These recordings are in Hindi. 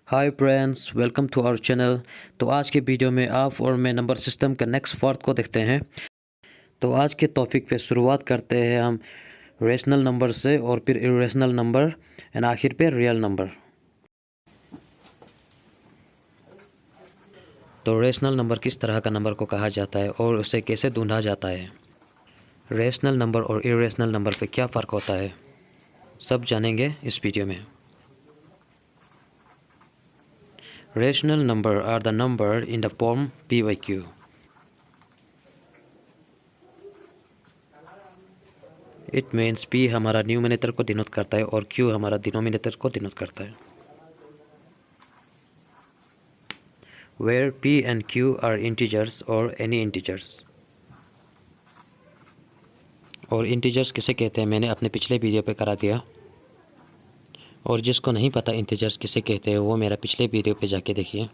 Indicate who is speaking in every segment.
Speaker 1: Hi friends, welcome to our channel. तो आज के वीडियो में आप और मैं नंबर सिस्टम के नेक्स्ट पार्ट को देखते हैं। तो आज के टॉपिक पे शुरुआत करते हैं हम रेशनल नंबर से, और फिर इरेशनल नंबर, एंड आखिर पे रियल नंबर। तो रेशनल नंबर किस तरह का नंबर को कहा जाता है और उसे कैसे ढूंढा जाता है, रेशनल नंबर और इरेशनल नंबर पे क्या फ़र्क होता है, सब जानेंगे इस वीडियो में। Rational number are the number in the form p by q. It means p हमारा न्यूमिनेटर को डिनोट करता है और q हमारा डिनोमिनेटर को डिनोट करता है। Where p and q are integers or any integers. और इंटीजर्स किसे कहते हैं मैंने अपने पिछले वीडियो पे करा दिया, और जिसको नहीं पता इंटीजर्स किसे कहते हैं वो मेरा पिछले वीडियो पे जाके देखिए।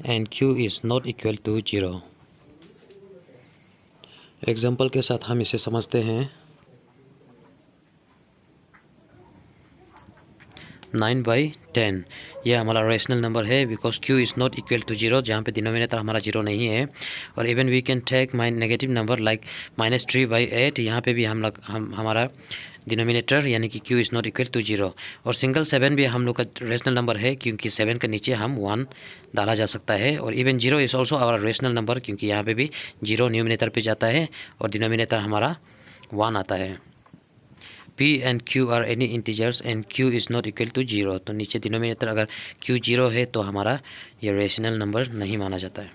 Speaker 1: And q is not equal to 0। Example के साथ हम इसे समझते हैं। 9/10 यह हमारा रेशनल नंबर है because q is not equal to 0, जहाँ पे डिनोमिनेटर हमारा 0 नहीं है। और even we can take my negative number like -3/8, यहाँ पे भी हमारा डिनोमिनेटर यानी कि q is not equal to 0। और सिंगल 7 भी हम लोग का रेशनल नंबर है क्योंकि 7 के नीचे हम 1 डाला जा सकता है। और even 0 is also our rational number क्योंकि यहाँ पे भी 0 न्यूमिनेटर पे जाता है और डिनोमिनेटर हमारा 1 आता है। p and q are any integers and q is not equal to 0। तो नीचे डिनोमिनेटर अगर q 0 है तो हमारा ये रेशनल नंबर नहीं माना जाता है।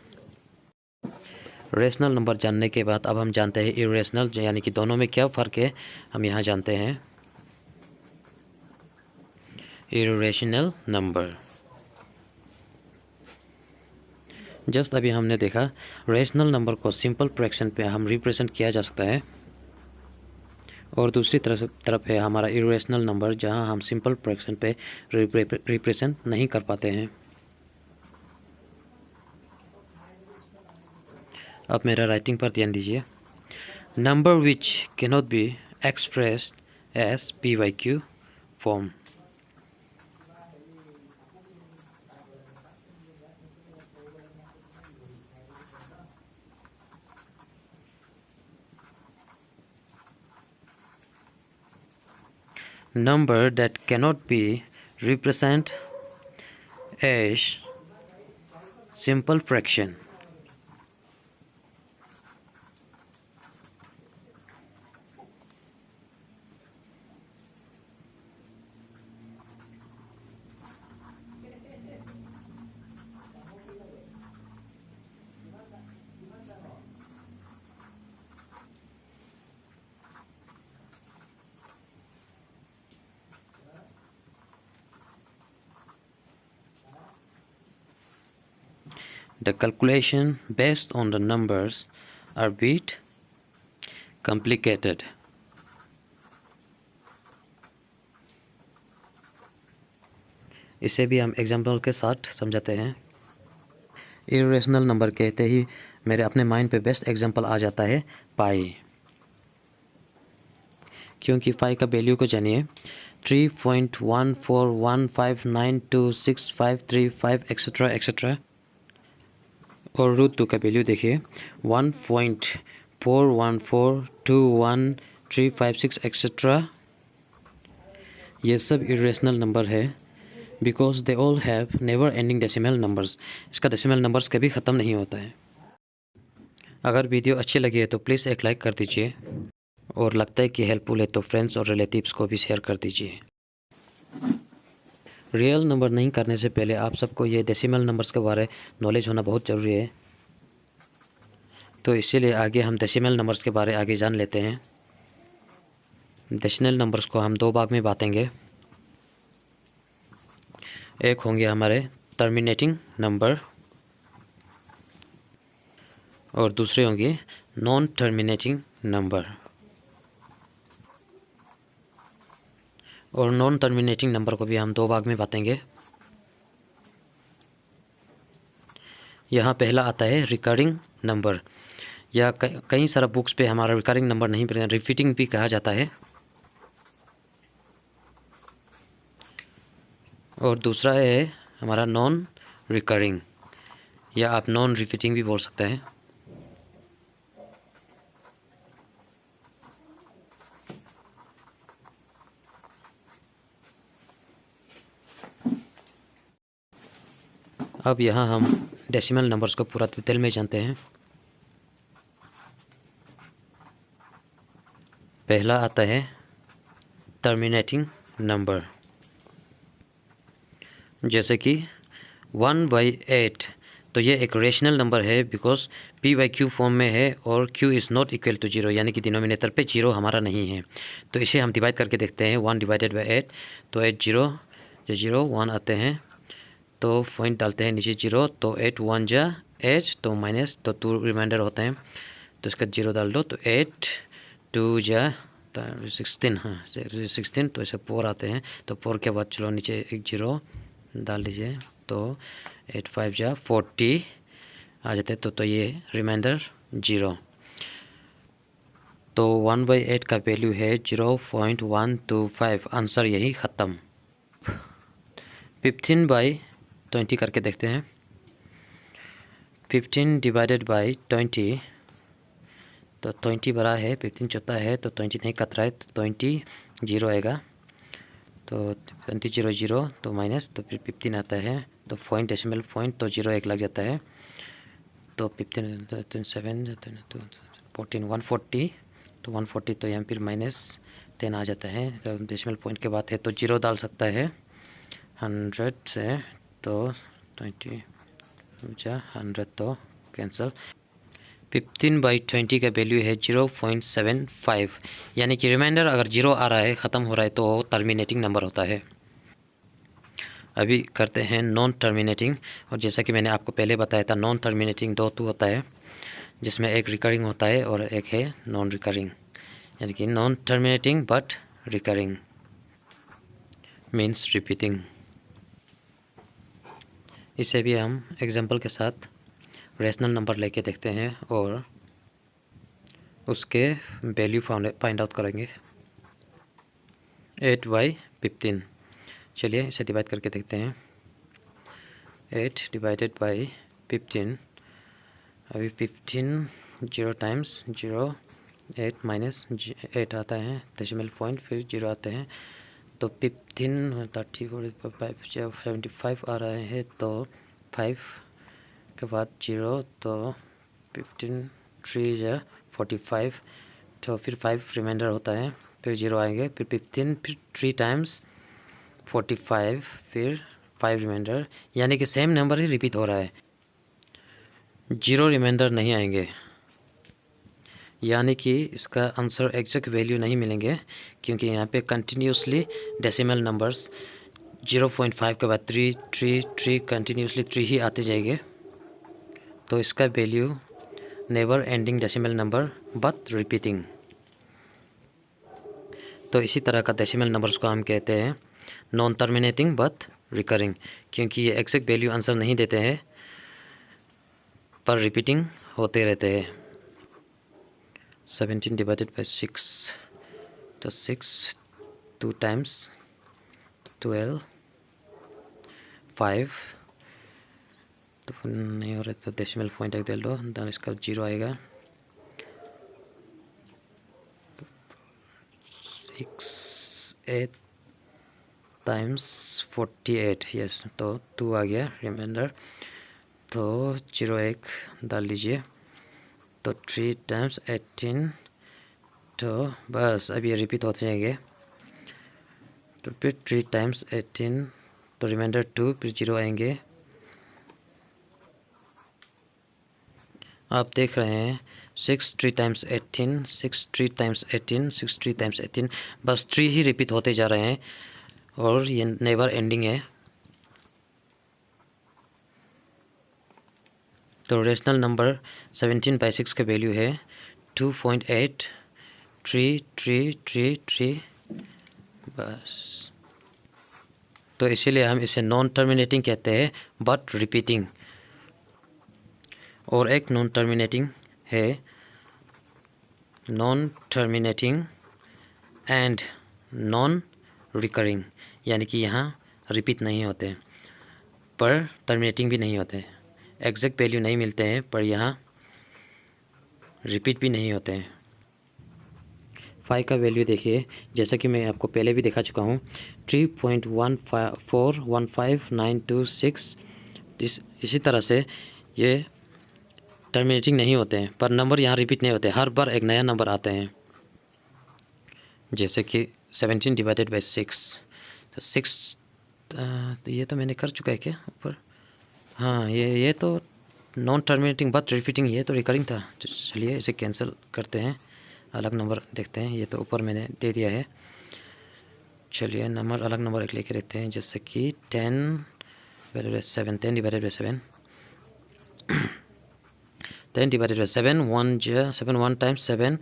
Speaker 1: रेशनल नंबर जानने के बाद अब हम जानते हैं इरेशनल, यानी कि दोनों में क्या फ़र्क है हम यहाँ जानते हैं। इरेशनल नंबर, जस्ट अभी हमने देखा रेशनल नंबर को सिंपल फ्रैक्शन पे हम रिप्रेजेंट किया जा सकता है, और दूसरी तरफ है हमारा इरेशनल नंबर जहां हम सिंपल फ्रैक्शन पे रिप्रेजेंट नहीं कर पाते हैं। अब मेरा राइटिंग पर ध्यान दीजिए। Number which cannot be expressed as p by q form. Number that cannot be represented as simple fraction. The calculation based on the numbers are bit complicated. इसे भी हम एग्जाम्पल के साथ समझाते हैं। इरेशनल नंबर कहते ही मेरे अपने माइंड पे बेस्ट एग्जाम्पल आ जाता है पाई, क्योंकि पाई का वैल्यू को जानिए 3.141592653 एक्सेट्रा एक्सेट्रा। और √2 का वैल्यू देखिए 1.41421356 एक्सेट्रा। ये सब इरेशनल नंबर है because they all have never ending decimal numbers. इसका डेसिमल नंबर्स कभी ख़त्म नहीं होता है। अगर वीडियो अच्छी लगी है तो प्लीज़ एक लाइक कर दीजिए, और लगता है कि हेल्पफुल है तो फ्रेंड्स और रिलेटिव्स को भी शेयर कर दीजिए। रियल नंबर नहीं करने से पहले आप सबको ये डेसिमल नंबर्स के बारे नॉलेज होना बहुत ज़रूरी है। तो इसीलिए आगे हम डेसिमल नंबर्स के बारे आगे जान लेते हैं। डेसिमल नंबर्स को हम 2 भाग में बांटेंगे। एक होंगे हमारे टर्मिनेटिंग नंबर, और दूसरे होंगे नॉन टर्मिनेटिंग नंबर। और नॉन टर्मिनेटिंग नंबर को भी हम 2 भाग में बांटेंगे। यहाँ पहला आता है रिकरिंग नंबर, या कई सारा बुक्स पे हमारा रिकरिंग नंबर नहीं, रिपीटिंग भी कहा जाता है। और दूसरा है हमारा नॉन रिकरिंग, या आप नॉन रिपीटिंग भी बोल सकते हैं। अब यहाँ हम डेसिमल नंबर्स को पूरा डिटेल में जानते हैं। पहला आता है टर्मिनेटिंग नंबर, जैसे कि 1/8। तो ये एक रेशनल नंबर है बिकॉज p/q फॉर्म में है और q is not equal to 0, यानी कि डिनोमिनेटर पे 0 हमारा नहीं है। तो इसे हम डिवाइड करके देखते हैं, 1/8। तो 8 0 0 1 आते हैं, तो पॉइंट डालते हैं नीचे 0, तो 8 1 जा 8, तो माइनस, तो 2 रिमाइंडर होते हैं, तो इसका 0 डाल दो, तो 8 2 जा 16, हाँ 16, तो ऐसे 4 आते हैं, तो 4 के बाद चलो नीचे एक 0 डाल दीजिए, तो 8 5 जा 40 आ जाते हैं, तो ये रिमाइंडर 0। तो 1/8 का वैल्यू है 0.125, आंसर यही ख़त्म। 15/20 करके देखते हैं। 15 डिवाइडेड बाई 20, तो 20 बड़ा है, 15 छोटा है, तो 20 नहीं कट रहा है, तो 20 0 आएगा, तो 20 0 0, तो माइनस, तो फिर 15 आता है, तो पॉइंट डेसिमल पॉइंट, तो 0 1 लग जाता है, तो 15 7 14 140, तो 140, तो यहाँ फिर -10 आ जाता है, तो डेसिमल पॉइंट के बाद है तो 0 डाल सकता है 100 से, तो 20 100, तो कैंसिल। 15/20 का वैल्यू है 0.75, यानी कि रिमाइंडर अगर 0 आ रहा है, ख़त्म हो रहा है, तो टर्मिनेटिंग नंबर होता है। अभी करते हैं नॉन टर्मिनेटिंग, और जैसा कि मैंने आपको पहले बताया था, नॉन टर्मिनेटिंग दो होता है, जिसमें एक रिकरिंग होता है और एक है नॉन रिकरिंग, यानी कि non terminating but recurring means repeating. इसे भी हम एग्जांपल के साथ रेशनल नंबर लेके देखते हैं और उसके वैल्यू फाइंड आउट करेंगे। 8/15, चलिए इसे डिवाइड करके देखते हैं। 8 डिवाइडेड बाई 15, अभी 15 0 टाइम्स 0 8 माइनस 8 आता है, डेसिमल पॉइंट, फिर 0 आते हैं, तो 15 30 45 75 आ रहे हैं, तो 5 के बाद 0, तो 15 3 या 45, तो फिर 5 रिमाइंडर होता है, फिर 0 आएंगे, फिर 15, फिर 3 टाइम्स 45, फिर 5 रिमाइंडर, यानी कि सेम नंबर ही रिपीट हो रहा है, 0 रिमाइंडर नहीं आएंगे, यानी कि इसका आंसर एग्जैक्ट वैल्यू नहीं मिलेंगे, क्योंकि यहाँ पे कंटिन्यूसली डेसिमल नंबर्स 0.5 के बाद 3 3 3 कंटिन्यूसली 3 ही आते जाएंगे, तो इसका value never ending decimal number but repeating. तो इसी तरह का डेसिमल नंबर्स को हम कहते हैं नॉन टर्मिनेटिंग बट रिकरिंग, क्योंकि ये एग्जैक्ट वैल्यू आंसर नहीं देते हैं पर रिपीटिंग होते रहते हैं। 17 डिवाइडेड बाई 6, तो 6 2 टाइम्स 12 5, तो नहीं हो रहा, तो डेसिमल पॉइंट एक दे लो, देन इसका 0 आएगा, 6 8 टाइम्स 48, यस, तो 2 आ गया रिमाइंडर, तो 0 1 डाल लीजिए, तो 3 टाइम्स 18, तो बस अब ये रिपीट होते जाएंगे, तो फिर 3 टाइम्स 18, तो रिमाइंडर 2, फिर 0 आएंगे, आप देख रहे हैं 6 3 टाइम्स 18 6 3 टाइम्स 18 6 3 टाइम्स 18, बस 3 ही रिपीट होते जा रहे हैं और ये नेवर एंडिंग है। तो रेशनल नंबर 17/6 का वैल्यू है 2.8333, बस। तो इसीलिए हम इसे नॉन टर्मिनेटिंग कहते हैं बट रिपीटिंग। और एक नॉन टर्मिनेटिंग है non terminating and non recurring, यानी कि यहाँ रिपीट नहीं होते, पर टर्मिनेटिंग भी नहीं होते। एग्जैक्ट वैल्यू नहीं मिलते हैं, पर यहाँ रिपीट भी नहीं होते हैं। 5 का वैल्यू देखिए, जैसा कि मैं आपको पहले भी दिखा चुका हूँ, 3.1415926। इसी तरह से ये टर्मिनेटिंग नहीं होते हैं, पर नंबर यहाँ रिपीट नहीं होते, हर बार एक नया नंबर आते हैं। जैसे कि 17 डिवाइडेड बाई 6, तो 6 तो ये तो मैंने कर चुका है क्या ऊपर? हाँ, ये तो नॉन टर्मिनेटिंग बट रिपीटिंग, ये तो रिकरिंग था। चलिए इसे कैंसिल करते हैं, अलग नंबर देखते हैं। ये तो ऊपर मैंने दे दिया है। चलिए नंबर अलग नंबर एक लेके रहते हैं, जैसे कि 10 divided by 7, 10 divided by 7, 10 divided by 7, 7 1 times 7,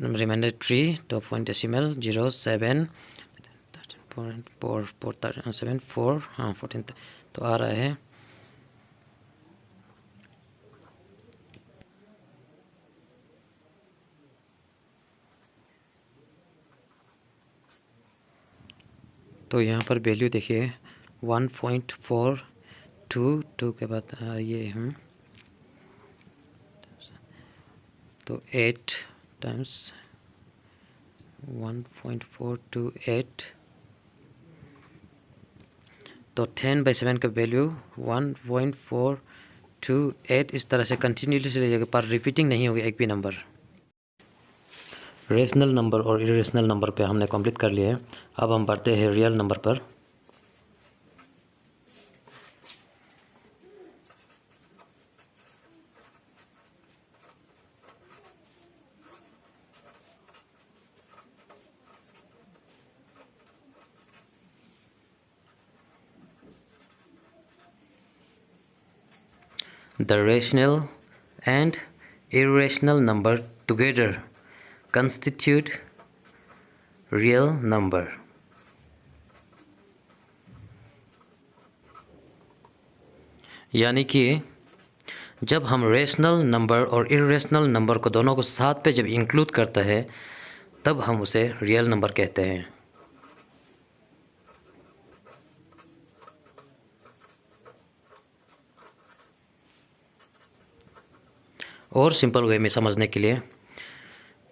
Speaker 1: remainder 3, top point decimal 0 7 4 हाँ 14 तो आ रहा है। तो यहाँ पर वैल्यू देखिए 1.422 के बाद ये हम तो 8 टाइम्स 1.428, तो 10/7 का वैल्यू 1.428। इस तरह से कंटिन्यूसली रहेगा, पर रिपीटिंग नहीं होगी एक भी नंबर। रेशनल नंबर और इरेशनल नंबर पे हमने कंप्लीट कर लिया है। अब हम बढ़ते हैं रियल नंबर पर। The rational and irrational number together constitute real number. यानी कि जब हम रेशनल नंबर और इरेशनल नंबर को दोनों को साथ पे जब इंक्लूड करता है, तब हम उसे रियल नंबर कहते हैं। और सिंपल वे में समझने के लिए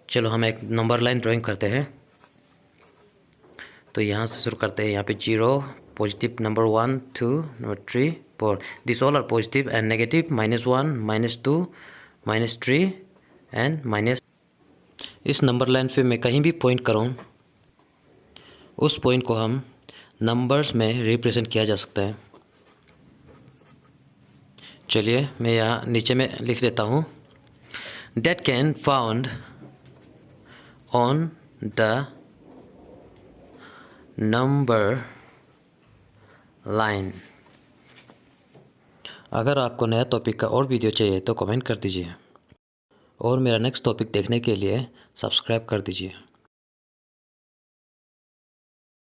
Speaker 1: चलो हम एक नंबर लाइन ड्राइंग करते हैं। तो यहाँ से शुरू करते हैं। यहाँ पे 0, positive number 1 2 number 3 4, this all are positive and negative, -1 -2 -3 and minus. इस नंबर लाइन पे मैं कहीं भी पॉइंट करूँ, उस पॉइंट को हम नंबर्स में रिप्रेजेंट किया जा सकता है। चलिए मैं यहाँ नीचे में लिख देता हूँ, that can found on the number line। अगर आपको नया टॉपिक का और वीडियो चाहिए तो कमेंट कर दीजिए, और मेरा नेक्स्ट टॉपिक देखने के लिए सब्सक्राइब कर दीजिए।